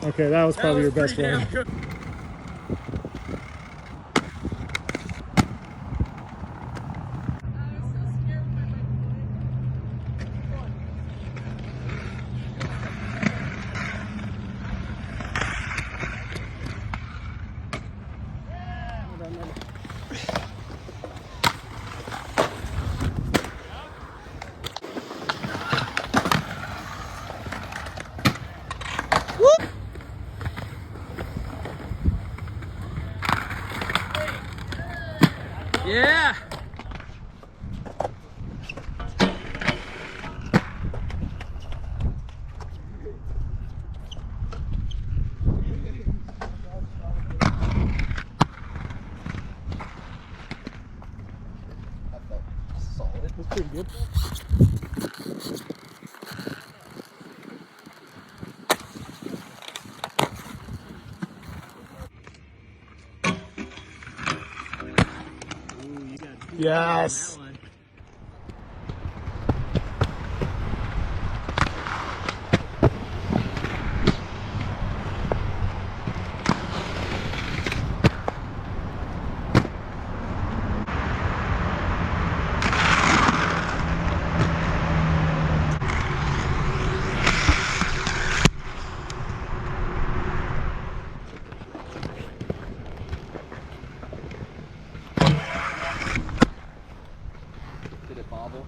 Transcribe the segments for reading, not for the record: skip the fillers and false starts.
Okay, that was probably your best one. Yeah! That's pretty good. Yes. Did it bobble?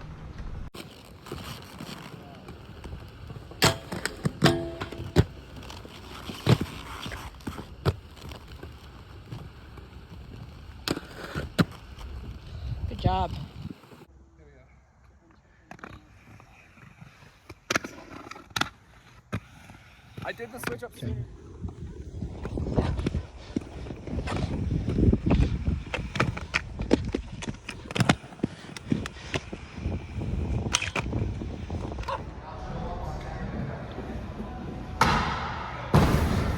Good job. I did the switch up sooner.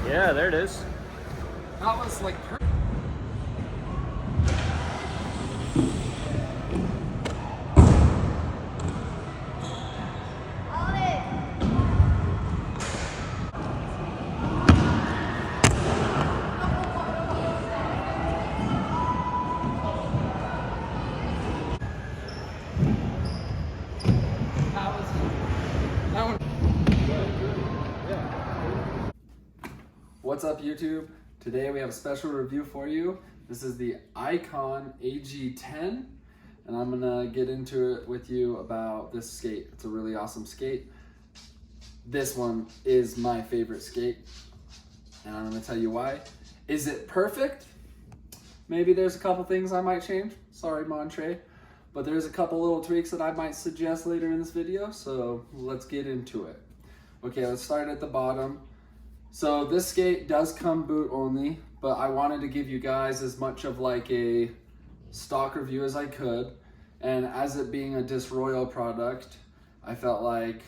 Yeah, there it is. That was like perfect. What's up, YouTube? Today we have a special review for you. This is the IQON AG 10, and I'm gonna get into it with you about this skate. It's a really awesome skate. This one is my favorite skate, and I'm gonna tell you why. Is it perfect? Maybe there's a couple things I might change. Sorry, Montre. But there's a couple little tweaks that I might suggest later in this video, so let's get into it. Okay, let's start at the bottom. So this skate does come boot only, but I wanted to give you guys as much of like a stock review as I could. And as it being a Disroyal product, I felt like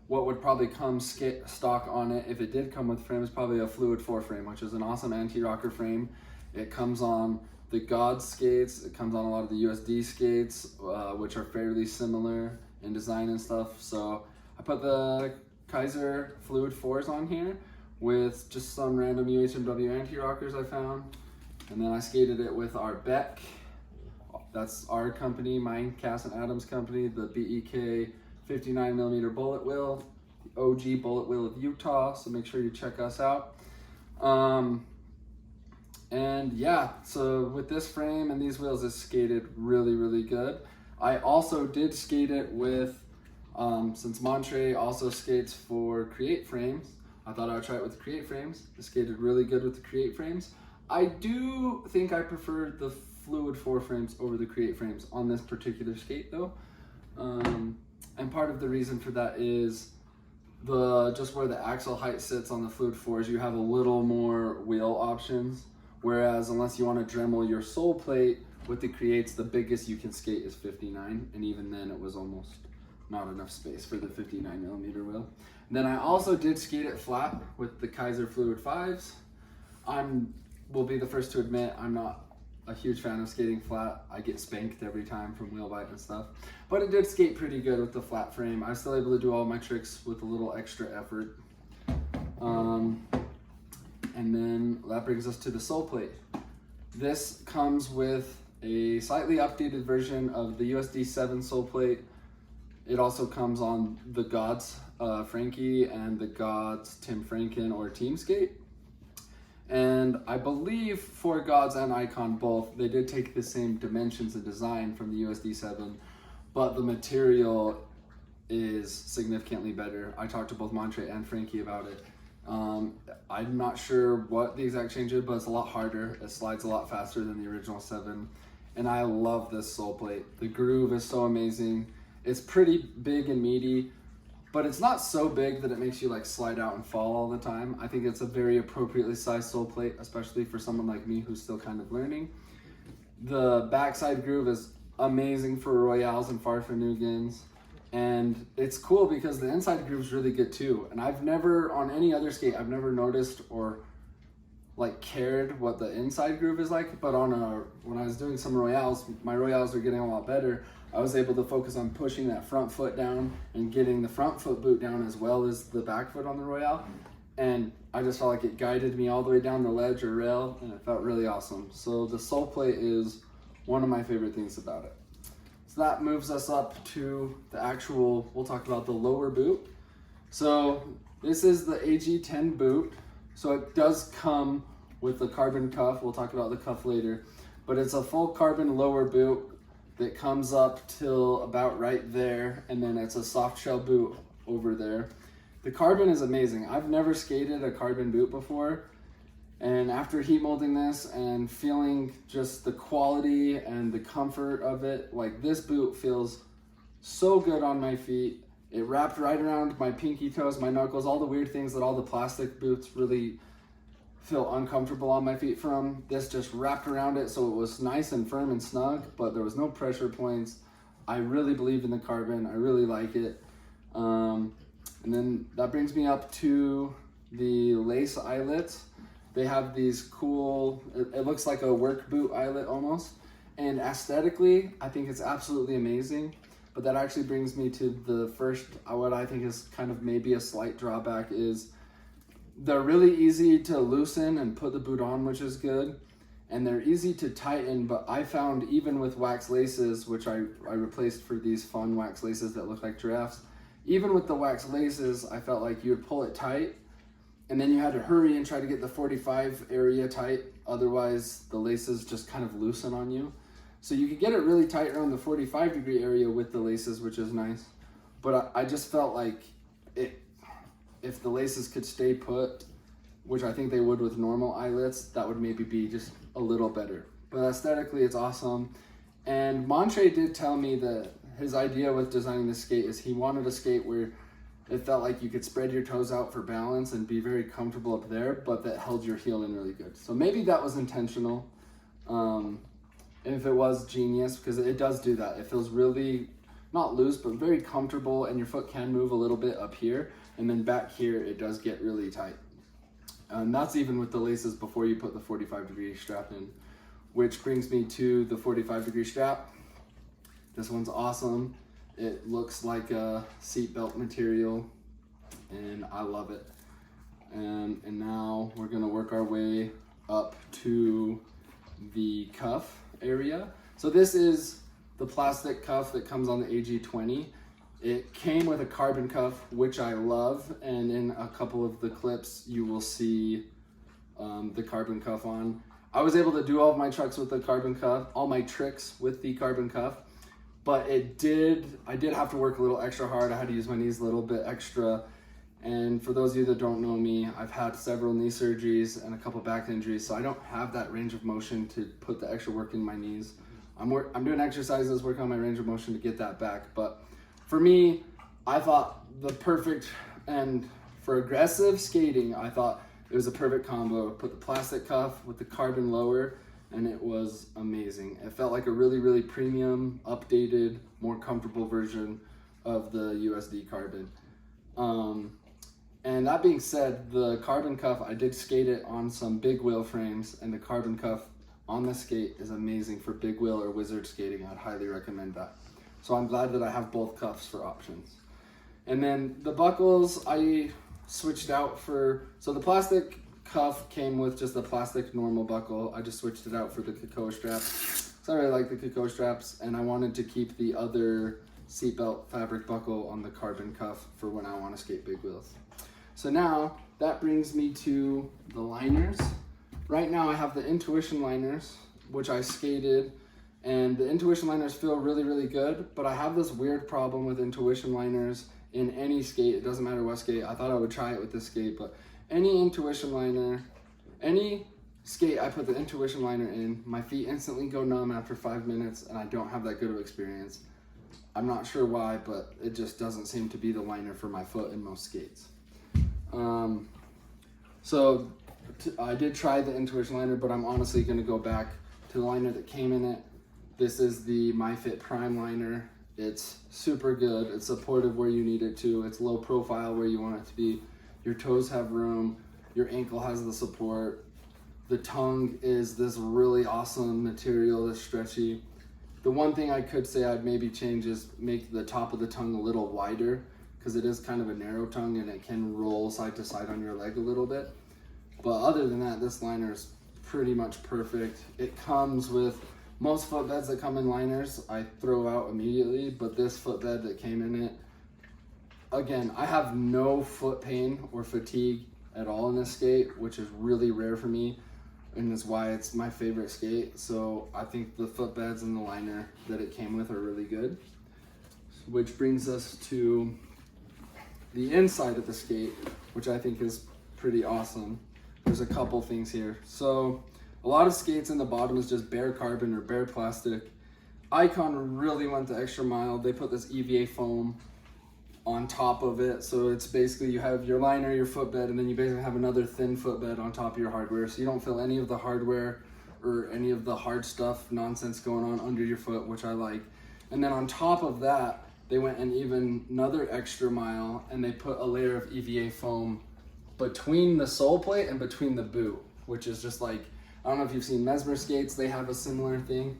what would probably come stock on it, if it did come with frame, is probably a Fluid 4 frame, which is an awesome anti-rocker frame. It comes on the God skates, it comes on a lot of the USD skates, which are fairly similar in design and stuff. So I put the Kaiser Fluid 4s on here with just some random UHMW anti-rockers I found. And then I skated it with our Beck, that's our company, mine, Cass and Adams company, the BEK 59mm bullet wheel, the OG bullet wheel of Utah, so make sure you check us out. And yeah, so with this frame and these wheels, it skated really, really good. I also did skate it with, since Montre also skates for Create frames, I thought I would try it with the Create frames. It skated really good with the Create frames. I do think I prefer the Fluid 4 frames over the Create frames on this particular skate though. And part of the reason for that is just where the axle height sits on the Fluid 4s, you have a little more wheel options. Whereas unless you want to Dremel your Soleplate with the Creates, the biggest you can skate is 59. And even then it was almost not enough space for the 59mm wheel. And then I also did skate it flat with the Kaiser Fluid 5s. Will be the first to admit I'm not a huge fan of skating flat. I get spanked every time from wheel bite and stuff. But it did skate pretty good with the flat frame. I was still able to do all my tricks with a little extra effort. And then that brings us to the Soleplate. This comes with a slightly updated version of the USD 7 Soleplate. It also comes on the Gods Frankie and the Gods Tim Franken or Team Skate. And I believe for Gods and IQON both, they did take the same dimensions and design from the USD 7, but the material is significantly better. I talked to both Montre and Frankie about it. I'm not sure what the exact change is, but it's a lot harder. It slides a lot faster than the original 7. And I love this Soleplate. The groove is so amazing. It's pretty big and meaty, but it's not so big that it makes you like slide out and fall all the time. I think it's a very appropriately sized Soleplate, especially for someone like me who's still kind of learning. The backside groove is amazing for Royales and Farfanugans. And it's cool because the inside groove is really good too. And I've never, on any other skate, I've never noticed or like cared what the inside groove is like. But when I was doing some Royales, my Royales are getting a lot better. I was able to focus on pushing that front foot down and getting the front foot boot down as well as the back foot on the Royale. And I just felt like it guided me all the way down the ledge or rail, and it felt really awesome. So the Soleplate is one of my favorite things about it. So that moves us up to the actual, we'll talk about the lower boot. So this is the AG10 boot. So it does come with the carbon cuff. We'll talk about the cuff later, but it's a full carbon lower boot that comes up till about right there. And then it's a soft shell boot over there. The carbon is amazing. I've never skated a carbon boot before. And after heat molding this and feeling just the quality and the comfort of it, like this boot feels so good on my feet. It wrapped right around my pinky toes, my knuckles, all the weird things that all the plastic boots really feel uncomfortable on my feet from. This just wrapped around it so it was nice and firm and snug, but there was no pressure points. I really believe in the carbon. I really like it. And then that brings me up to the lace eyelets. They have these cool, it looks like a work boot eyelet almost. And aesthetically, I think it's absolutely amazing. But that actually brings me to the first, what I think is kind of maybe a slight drawback is they're really easy to loosen and put the boot on, which is good. And they're easy to tighten, but I found even with wax laces, which I replaced for these fun wax laces that look like giraffes, even with the wax laces, I felt like you would pull it tight and then you had to hurry and try to get the 45 area tight. Otherwise, the laces just kind of loosen on you. So you could get it really tight around the 45-degree area with the laces, which is nice. But I just felt like if the laces could stay put, which I think they would with normal eyelets, that would maybe be just a little better. But aesthetically, it's awesome. And Montre did tell me that his idea with designing this skate is he wanted a skate where it felt like you could spread your toes out for balance and be very comfortable up there, but that held your heel in really good. So maybe that was intentional. And if it was, genius, because it does do that. It feels really, not loose, but very comfortable, and your foot can move a little bit up here, and then back here, it does get really tight. And that's even with the laces before you put the 45-degree strap in, which brings me to the 45-degree strap. This one's awesome. It looks like a seatbelt material, and I love it. And now we're gonna work our way up to the cuff area. So this is the plastic cuff that comes on the AG20. It came with a carbon cuff, which I love, and in a couple of the clips you will see the carbon cuff on. I was able to do all of my trucks with the carbon cuff, all my tricks with the carbon cuff, but I did have to work a little extra hard. I had to use my knees a little bit extra. And for those of you that don't know me, I've had several knee surgeries and a couple back injuries, so I don't have that range of motion to put the extra work in my knees. I'm doing exercises, working on my range of motion to get that back. But for me, I thought the perfect, and for aggressive skating, I thought it was a perfect combo. Put the plastic cuff with the carbon lower, and it was amazing. It felt like a really, really premium, updated, more comfortable version of the USD carbon. And that being said, the carbon cuff, I did skate it on some big wheel frames, and the carbon cuff on the skate is amazing for big wheel or wizard skating. I'd highly recommend that. So I'm glad that I have both cuffs for options. And then the buckles I switched out for, so the plastic cuff came with just a plastic normal buckle. I just switched it out for the Cocoa straps. So I really like the Cocoa straps, and I wanted to keep the other seatbelt fabric buckle on the carbon cuff for when I want to skate big wheels. So now that brings me to the liners. Right now I have the Intuition liners, which I skated, and the Intuition liners feel really, really good, but I have this weird problem with Intuition liners in any skate. It doesn't matter what skate. I thought I would try it with this skate, but any Intuition liner, any skate I put the Intuition liner in, my feet instantly go numb after 5 minutes, and I don't have that good of experience. I'm not sure why, but it just doesn't seem to be the liner for my foot in most skates. I did try the Intuition liner, but I'm honestly going to go back to the liner that came in it. This is the MyFit Prime liner. It's super good. It's supportive where you need it to. It's low profile where you want it to be. Your toes have room. Your ankle has the support. The tongue is this really awesome material that's stretchy. The one thing I could say I'd maybe change is make the top of the tongue a little wider, because it is kind of a narrow tongue and it can roll side to side on your leg a little bit. But other than that, this liner is pretty much perfect. It comes with most footbeds that come in liners, I throw out immediately, but this footbed that came in it, again, I have no foot pain or fatigue at all in this skate, which is really rare for me, and is why it's my favorite skate. So I think the footbeds and the liner that it came with are really good. Which brings us to the inside of the skate, which I think is pretty awesome. There's a couple things here. So a lot of skates in the bottom is just bare carbon or bare plastic. IQON really went the extra mile. They put this EVA foam on top of it. So it's basically you have your liner, your footbed, and then you basically have another thin footbed on top of your hardware. So you don't feel any of the hardware or any of the hard stuff nonsense going on under your foot, which I like. And then on top of that, they went an even another extra mile and they put a layer of EVA foam between the sole plate and between the boot, which is just like, I don't know if you've seen Mesmer skates, they have a similar thing.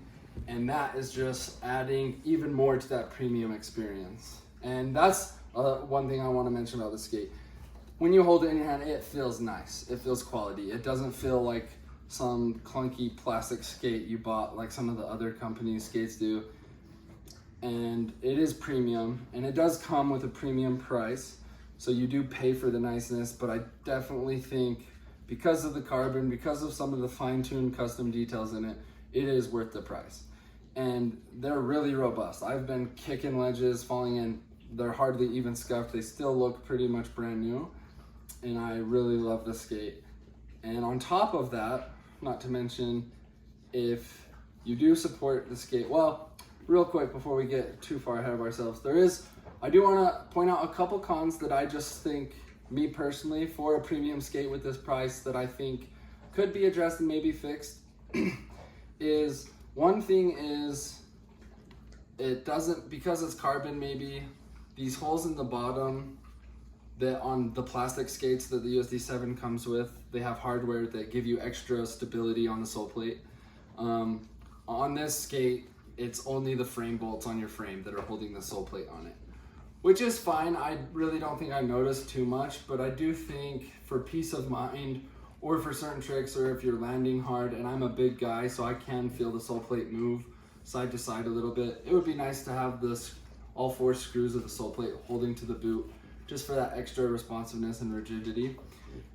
And that is just adding even more to that premium experience. And that's one thing I want to mention about the skate. When you hold it in your hand, it feels nice. It feels quality. It doesn't feel like some clunky plastic skate you bought like some of the other companies' skates do. And it is premium, and it does come with a premium price. So you do pay for the niceness, but I definitely think because of the carbon, because of some of the fine-tuned custom details in it, it is worth the price. And they're really robust. I've been kicking ledges, falling in. They're hardly even scuffed. They still look pretty much brand new. And I really love the skate. And on top of that, not to mention, if you do support the skate, well, real quick before we get too far ahead of ourselves, I do want to point out a couple cons that I just think, me personally, for a premium skate with this price that I think could be addressed and maybe fixed is, one thing is, it doesn't, because it's carbon maybe, these holes in the bottom that on the plastic skates that the USD7 comes with, they have hardware that give you extra stability on the sole plate. On this skate, it's only the frame bolts on your frame that are holding the sole plate on it, which is fine. I really don't think I noticed too much, but I do think for peace of mind or for certain tricks, or if you're landing hard, and I'm a big guy so I can feel the sole plate move side to side a little bit, it would be nice to have all 4 screws of the sole plate holding to the boot just for that extra responsiveness and rigidity.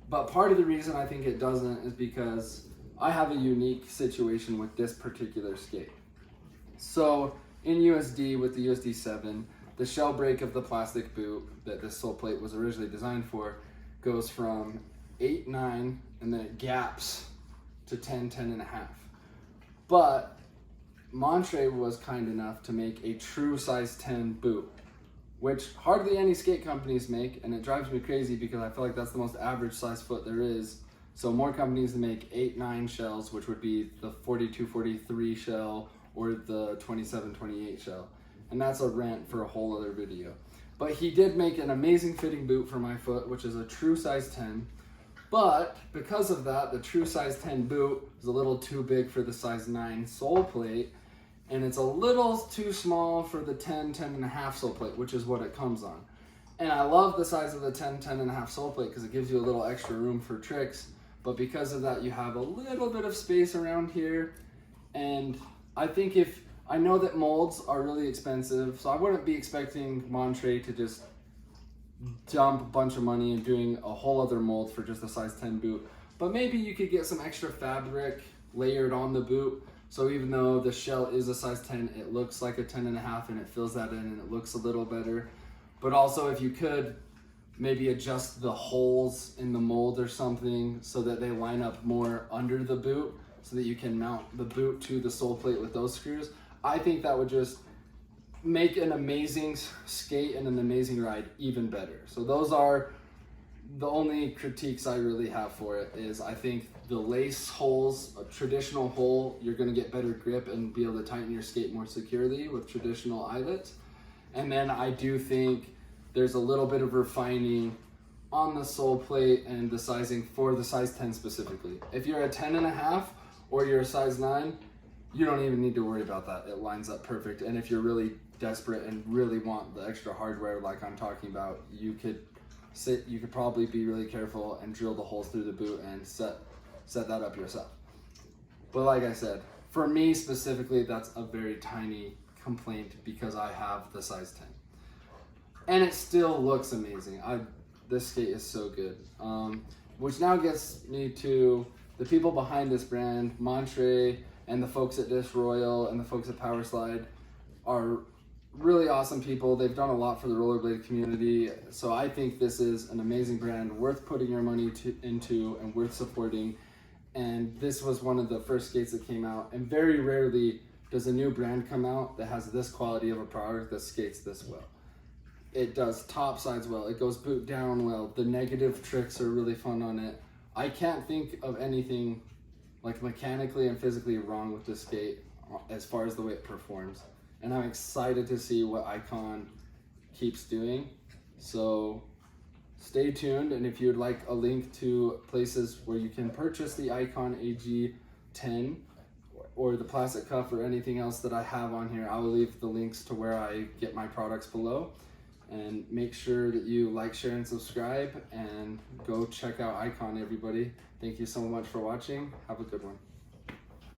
But part of the reason I think it doesn't is because I have a unique situation with this particular skate. So in USD, with the USD7, the shell break of the plastic boot that this sole plate was originally designed for goes from 8.9 and then it gaps to 10.5. But Montre was kind enough to make a true size 10 boot, which hardly any skate companies make, and it drives me crazy because I feel like that's the most average size foot there is. So more companies make 8.9 shells, which would be the 42-43 shell or the 27-28 shell. And that's a rant for a whole other video. But he did make an amazing fitting boot for my foot, which is a true size 10. But because of that, the true size 10 boot is a little too big for the size 9 sole plate, and it's a little too small for the 10.5 sole plate, which is what it comes on. And I love the size of the 10.5 sole plate because it gives you a little extra room for tricks. but because of that, you have a little bit of space around here. And I think I know that molds are really expensive, so I wouldn't be expecting Montre to just dump a bunch of money in doing a whole other mold for just a size 10 boot. But maybe you could get some extra fabric layered on the boot, so even though the shell is a size 10, it looks like a 10.5 and it fills that in and it looks a little better. But also if you could maybe adjust the holes in the mold or something so that they line up more under the boot so that you can mount the boot to the sole plate with those screws, I think that would just make an amazing skate and an amazing ride even better. So those are the only critiques I really have for it. Is I think the lace holes, a traditional hole, you're gonna get better grip and be able to tighten your skate more securely with traditional eyelets. And then I do think there's a little bit of refining on the sole plate and the sizing for the size 10 specifically. If you're a 10.5 or you're a size 9, you don't even need to worry about that. It lines up perfect. And if you're really desperate and really want the extra hardware like I'm talking about, you could probably be really careful and drill the holes through the boot and set that up yourself. But like I said, for me specifically, that's a very tiny complaint because I have the size 10. And it still looks amazing. This skate is so good. Which now gets me to the people behind this brand. Montre and the folks at Disc Royal and the folks at Power Slide are really awesome people. They've done a lot for the rollerblade community. So I think this is an amazing brand worth putting your money into and worth supporting. And this was one of the first skates that came out. And very rarely does a new brand come out that has this quality of a product that skates this well. It does top sides well. It goes boot down well. The negative tricks are really fun on it. I can't think of anything like mechanically and physically wrong with this skate as far as the way it performs. And I'm excited to see what IQON keeps doing. So stay tuned. And if you'd like a link to places where you can purchase the IQON AG 10 or the plastic cuff or anything else that I have on here, I will leave the links to where I get my products below. And make sure that you like, share, and subscribe, and go check out IQON, everybody. Thank you so much for watching. Have a good one.